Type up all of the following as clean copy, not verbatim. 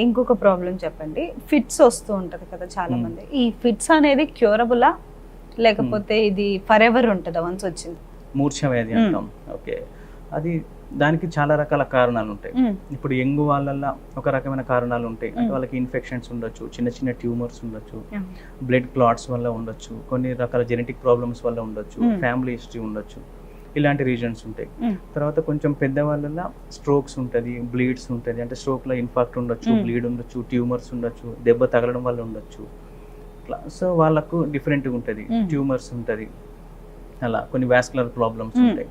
ఇంకొక ప్రాబ్లం చెప్పండి. ఫిట్స్ వస్తూ ఉంటది కదా చాలా మంది. ఈ ఫిట్స్ అనేది క్యూరబులా లేకపోతే ఇది ఫర్ ఎవర్ ఉంటుందా వన్స్ వచ్చింది? మూర్ఛ వ్యాధి అంటాం. ఓకే, అది దానికి చాలా రకాల కారణాలు ఉంటాయి. ఇప్పుడు యంగ్ వాళ్ళల్లో ఒక రకమైన కారణాలు ఉంటాయి. అంటే వాళ్ళకి ఇన్ఫెక్షన్స్ ఉండొచ్చు, చిన్న చిన్న ట్యూమర్స్ ఉండొచ్చు, బ్లడ్ క్లాట్స్ వల్ల ఉండొచ్చు, కొన్ని రకాల జెనెటిక్ ప్రాబ్లమ్స్ వల్ల ఉండొచ్చు, ఫ్యామిలీ హిస్టరీ ఉండొచ్చు, ఇలాంటి రీజన్స్ ఉంటాయి. తర్వాత కొంచెం పెద్దవాళ్ళలో స్ట్రోక్స్ ఉంటుంది, బ్లీడ్స్ ఉంటుంది. అంటే స్ట్రోక్లో ఇన్ఫాక్ట్ ఉండొచ్చు, బ్లీడ్ ఉండొచ్చు, ట్యూమర్స్ ఉండొచ్చు, దెబ్బ తగలడం వల్ల ఉండొచ్చు. అట్లా సో వాళ్ళకు డిఫరెంట్గా ఉంటుంది. ట్యూమర్స్ ఉంటుంది, అలా కొన్ని వాస్కులర్ ప్రాబ్లమ్స్ ఉంటాయి.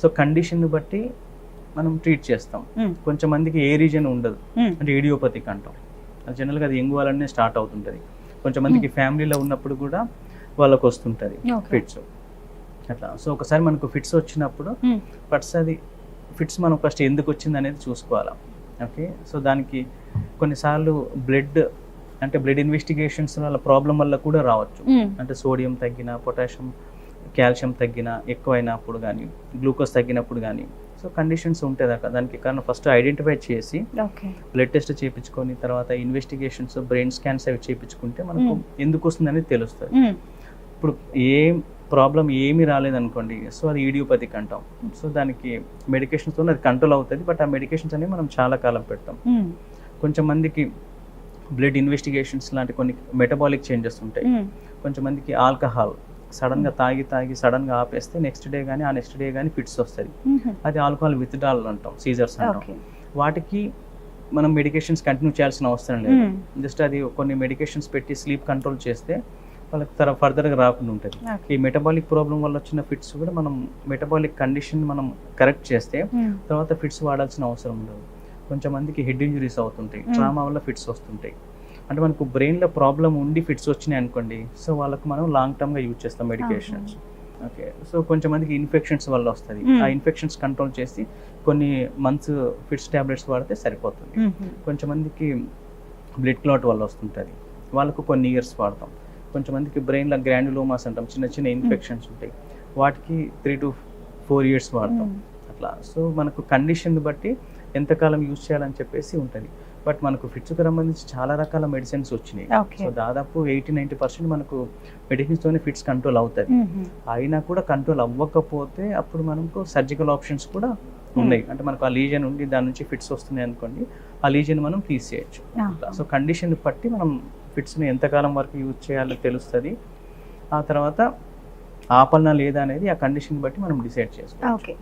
సో కండిషన్ బట్టి మనం ట్రీట్ చేస్తాం. కొంచెం మందికి ఏ రీజన్ ఉండదు, అంటే ఏడియోపతిక్ అంటాం. అది జనరల్గా అది యంగ్ వాళ్ళనే స్టార్ట్ అవుతుంటుంది. కొంచెం మందికి ఫ్యామిలీలో ఉన్నప్పుడు కూడా వాళ్ళకు వస్తుంటుంది ఫిట్స్ అట్లా. సో ఒకసారి మనకు ఫిట్స్ వచ్చినప్పుడు ఫిట్స్ మనం ఫస్ట్ ఎందుకు వచ్చింది అనేది చూసుకోవాలి. ఓకే, సో దానికి కొన్నిసార్లు బ్లడ్ ఇన్వెస్టిగేషన్స్ వల్ల ప్రాబ్లం వల్ల కూడా రావచ్చు. అంటే సోడియం తగ్గిన, పొటాషియం కాల్షియం తగ్గిన, ఎక్కువైనప్పుడు కానీ, గ్లూకోజ్ తగ్గినప్పుడు కానీ, సో కండిషన్స్ ఉంటాయి దాకా. దానికి కారణం ఫస్ట్ ఐడెంటిఫై చేసి బ్లడ్ టెస్ట్ చేయించుకొని, తర్వాత ఇన్వెస్టిగేషన్స్, బ్రెయిన్ స్కాన్స్ అవి చేయించుకుంటే మనకు ఎందుకు వస్తుందని తెలుస్తుంది. ఇప్పుడు ప్రాబ్లం ఏమీ రాలేదనుకోండి, సో అది ఈడియోపతిక్ అంటాం. సో దానికి మెడికేషన్స్తో అది కంట్రోల్ అవుతుంది. బట్ ఆ మెడికేషన్స్ అనేవి మనం చాలా కాలం పెడతాం. కొంచెం మందికి బ్లడ్ ఇన్వెస్టిగేషన్స్ లాంటి కొన్ని మెటబాలిక్ చేంజెస్ ఉంటాయి. కొంచెం మందికి ఆల్కహాల్ సడన్గా తాగి సడన్గా ఆపేస్తే నెక్స్ట్ డే కానీ, ఆ నెక్స్ట్ డే కానీ ఫిట్స్ వస్తుంది. అది ఆల్కహాల్ విత్డ్రాల్ అంటాం, సీజర్స్ అంటాం. వాటికి మనం మెడికేషన్స్ కంటిన్యూ చేయాల్సిన అవసరం లేదు. జస్ట్ అది కొన్ని మెడికేషన్స్ పెట్టి స్లీప్ కంట్రోల్ చేస్తే వాళ్ళకి ఫర్దర్గా రాకుండా ఉంటుంది. ఈ మెటబాలిక్ ప్రాబ్లం వల్ల వచ్చిన ఫిట్స్ కూడా మనం మెటబాలిక్ కండిషన్ మనం కరెక్ట్ చేస్తే తర్వాత ఫిట్స్ వాడాల్సిన అవసరం ఉండదు. కొంచెం మందికి హెడ్ ఇంజరీస్ అవుతుంటాయి, ట్రామా వల్ల ఫిట్స్ వస్తుంటాయి. అంటే మనకు బ్రెయిన్లో ప్రాబ్లం ఉండి ఫిట్స్ వచ్చినాయి అనుకోండి, సో వాళ్ళకు మనం లాంగ్ టర్మ్గా యూజ్ చేస్తాం మెడికేషన్స్. ఓకే, సో కొంచెం మందికి ఇన్ఫెక్షన్స్ వల్ల వస్తుంది. ఆ ఇన్ఫెక్షన్స్ కంట్రోల్ చేసి కొన్ని మంత్స్ ఫిట్స్ ట్యాబ్లెట్స్ వాడితే సరిపోతుంది. కొంచెం మందికి బ్లడ్ క్లాట్ వల్ల వస్తుంటుంది, వాళ్ళకు కొన్ని ఇయర్స్ వాడతాం. కొంచెం మందికి బ్రెయిన్లో గ్రాన్యులోమాస్ అంటాం, చిన్న చిన్న ఇన్ఫెక్షన్స్ ఉంటాయి, వాటికి 3 to 4 years వాడతాం అట్లా. సో మనకు కండిషన్ బట్టి ఎంతకాలం యూజ్ చేయాలని చెప్పేసి ఉంటుంది. బట్ మనకు ఫిట్స్కి సంబంధించి చాలా రకాల మెడిసిన్స్ వచ్చినాయి. సో దాదాపు 80-90% మనకు మెడిసిన్స్తోనే ఫిట్స్ కంట్రోల్ అవుతుంది. అయినా కూడా కంట్రోల్ అవ్వకపోతే అప్పుడు మనకు సర్జికల్ ఆప్షన్స్ కూడా ఉన్నాయి. అంటే మనకు ఆ లీజన్ ఉండి దాని నుంచి ఫిట్స్ వస్తున్నాయి అనుకోండి, ఆ లీజన్ మనం తీసేయచ్చు. సో కండిషన్ బట్టి మనం ఫిట్స్ని ఎంతకాలం వరకు యూజ్ చేయాలో తెలుస్తుంది. ఆ తర్వాత ఆపలన లేదా అనేది ఆ కండిషన్ బట్టి మనం డిసైడ్ చేసుకోవాలి.